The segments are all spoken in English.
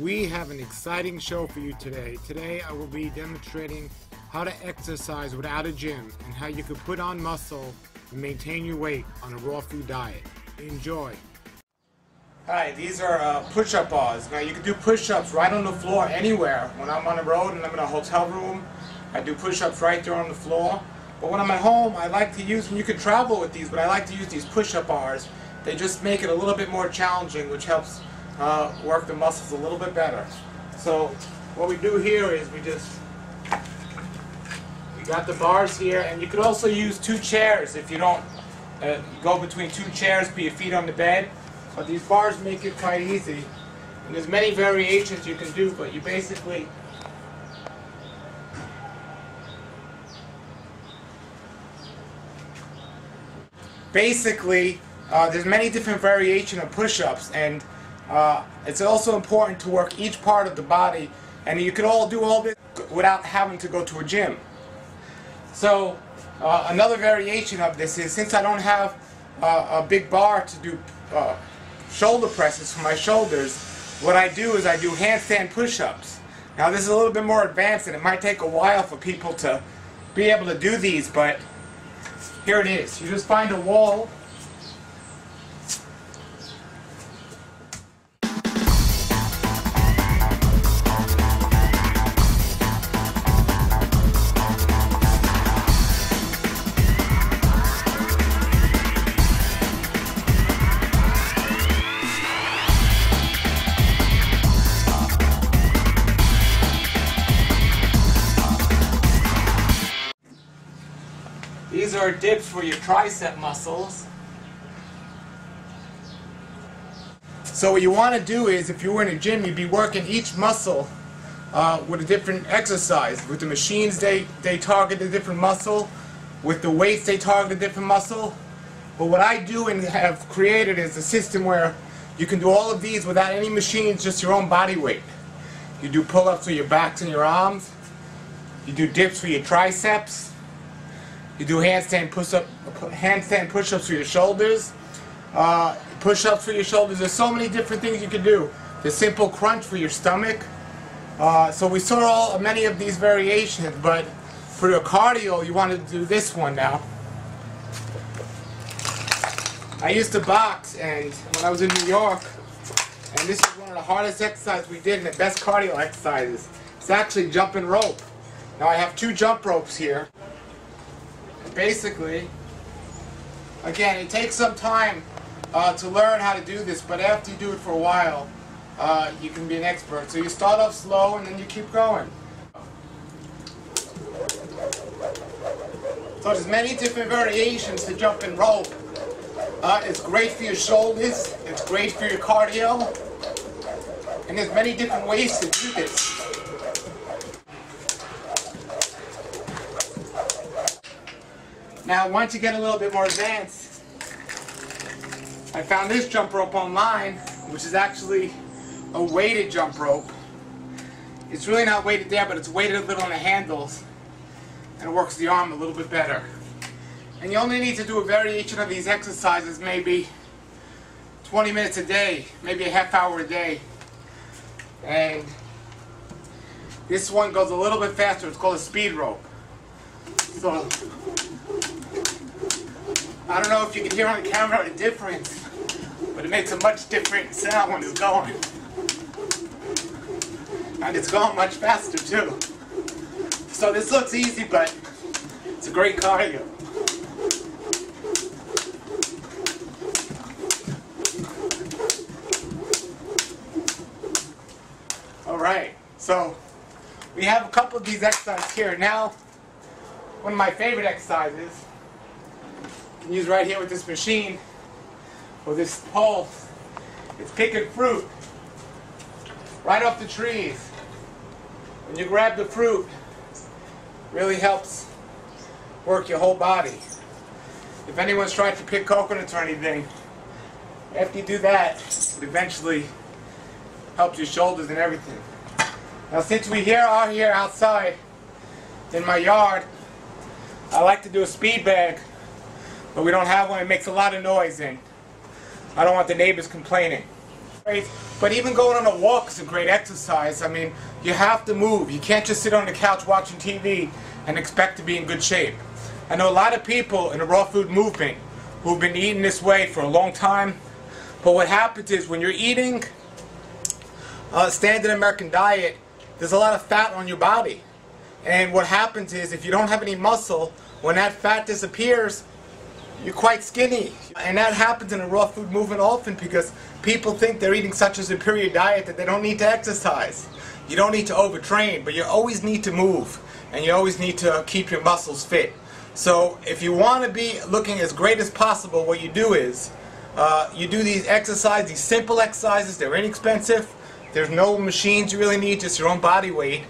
We have an exciting show for you today. Today I will be demonstrating how to exercise without a gym and how you can put on muscle and maintain your weight on a raw food diet. Enjoy. Hi, these are push-up bars. Now you can do push-ups right on the floor anywhere. When I'm on the road and I'm in a hotel room, I do push-ups right there on the floor. But when I'm at home, I like to use, and you can travel with these, but I like to use these push-up bars. They just make it a little bit more challenging, which helps work the muscles a little bit better. So what we do here is we got the bars here, and you could also use two chairs if you don't go between two chairs, put your feet on the bed. But these bars make it quite easy, and there's many variations you can do, but you basically there's many different variations of push-ups, and it's also important to work each part of the body, and you can all do all this without having to go to a gym. So another variation of this is, since I don't have a big bar to do shoulder presses for my shoulders, what I do is I do handstand push-ups. Now this is a little bit more advanced, and it might take a while for people to be able to do these, but here it is. You just find a wall. These are dips for your tricep muscles. So what you want to do is, if you were in a gym, you'd be working each muscle with a different exercise. With the machines, they target a different muscle. With the weights, they target a different muscle. But what I do and have created is a system where you can do all of these without any machines, just your own body weight. You do pull-ups for your backs and your arms. You do dips for your triceps. You do handstand push-ups for your shoulders, push-ups for your shoulders. There's so many different things you can do. The simple crunch for your stomach. So we saw many of these variations, but for your cardio, you want to do this one now. I used to box, and when I was in New York, and this is one of the hardest exercises we did, and the best cardio exercises. It's actually jumping rope. Now I have two jump ropes here. Basically, again, it takes some time to learn how to do this, but after you do it for a while, you can be an expert. So you start off slow and then you keep going. So there's many different variations to jumping rope. It's great for your shoulders, it's great for your cardio, and there's many different ways to do this. Now, once you get a little bit more advanced, I found this jump rope online, which is actually a weighted jump rope. It's really not weighted there, but it's weighted a little on the handles, and it works the arm a little bit better. And you only need to do a variation of these exercises maybe 20 minutes a day, maybe a half hour a day. And this one goes a little bit faster. It's called a speed rope. So I don't know if you can hear on the camera the difference, but it makes a much different sound when it's going. And it's going much faster too. So this looks easy, but it's a great cardio. Alright, so we have a couple of these exercises here. Now, one of my favorite exercises, you can use right here with this machine, or this pole. It's picking fruit right off the trees. When you grab the fruit, it really helps work your whole body. If anyone's trying to pick coconuts or anything, after you do that, it eventually helps your shoulders and everything. Now, since we are here outside in my yard, I like to do a speed bag, but we don't have one. It makes a lot of noise, and I don't want the neighbors complaining. Great. But even going on a walk is a great exercise. I mean, you have to move. You can't just sit on the couch watching TV and expect to be in good shape. I know a lot of people in the raw food movement who've been eating this way for a long time, but what happens is when you're eating standard American diet, there's a lot of fat on your body. And what happens is if you don't have any muscle, when that fat disappears, you're quite skinny. And that happens in the raw food movement often because people think they're eating such a superior diet that they don't need to exercise. You don't need to overtrain, but you always need to move. And you always need to keep your muscles fit. So if you want to be looking as great as possible, what you do is you do these exercises, these simple exercises. They're inexpensive. There's no machines you really need, just your own body weight.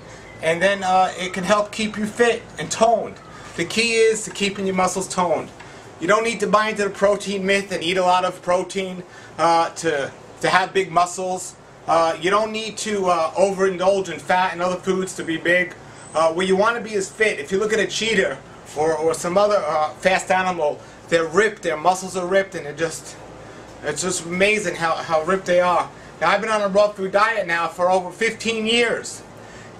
And then it can help keep you fit and toned. The key is to keeping your muscles toned. You don't need to buy into the protein myth and eat a lot of protein to have big muscles. You don't need to overindulge in fat and other foods to be big. Where you want to be is fit. If you look at a cheetah or some other fast animal, they're ripped, their muscles are ripped, and it's just amazing how ripped they are. Now, I've been on a raw food diet now for over 15 years.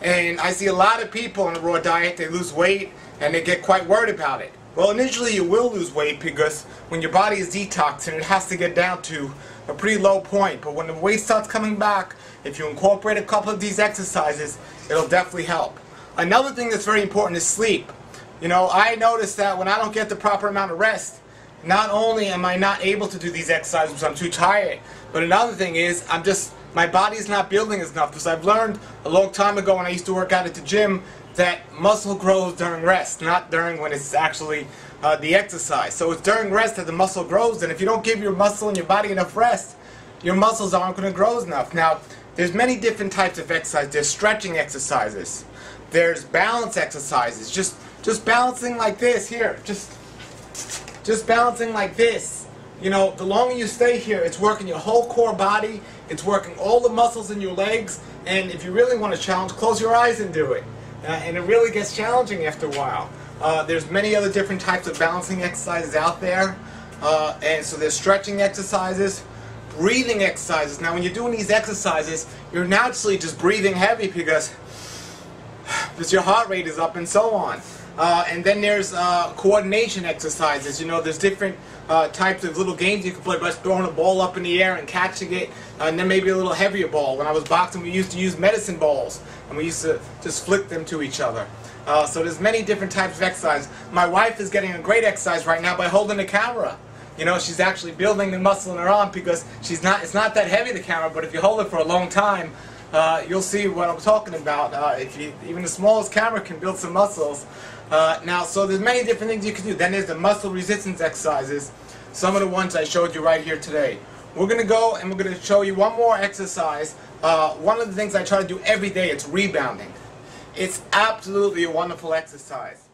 And I see a lot of people on a raw diet, they lose weight and they get quite worried about it. Well, initially you will lose weight because when your body is detoxing, it has to get down to a pretty low point. But when the weight starts coming back, if you incorporate a couple of these exercises, it'll definitely help. Another thing that's very important is sleep. You know, I notice that when I don't get the proper amount of rest, not only am I not able to do these exercises because I'm too tired, but another thing is my body's not building enough, because I've learned a long time ago when I used to work out at the gym that muscle grows during rest, not during when it's actually the exercise. So it's during rest that the muscle grows, and if you don't give your muscle and your body enough rest, your muscles aren't going to grow enough. Now, there's many different types of exercise. There's stretching exercises. There's balance exercises. Just balancing like this here. Just balancing like this. You know, the longer you stay here, it's working your whole core body, it's working all the muscles in your legs, and if you really want to challenge, close your eyes and do it. And it really gets challenging after a while. There's many other different types of balancing exercises out there, and so there's stretching exercises, breathing exercises. Now when you're doing these exercises, you're naturally just breathing heavy because your heart rate is up and so on. And then there's coordination exercises. You know, there's different types of little games you can play by throwing a ball up in the air and catching it, and then maybe a little heavier ball. When I was boxing, we used to use medicine balls, and we used to just flick them to each other. So there's many different types of exercise. My wife is getting a great exercise right now by holding the camera. You know, she's actually building the muscle in her arm because it's not that heavy, the camera, but if you hold it for a long time, you'll see what I'm talking about. Even the smallest camera can build some muscles. Now, so there's many different things you can do. Then there's the muscle resistance exercises, some of the ones I showed you right here today. We're going to go and we're going to show you one more exercise. One of the things I try to do every day, it's rebounding. It's absolutely a wonderful exercise.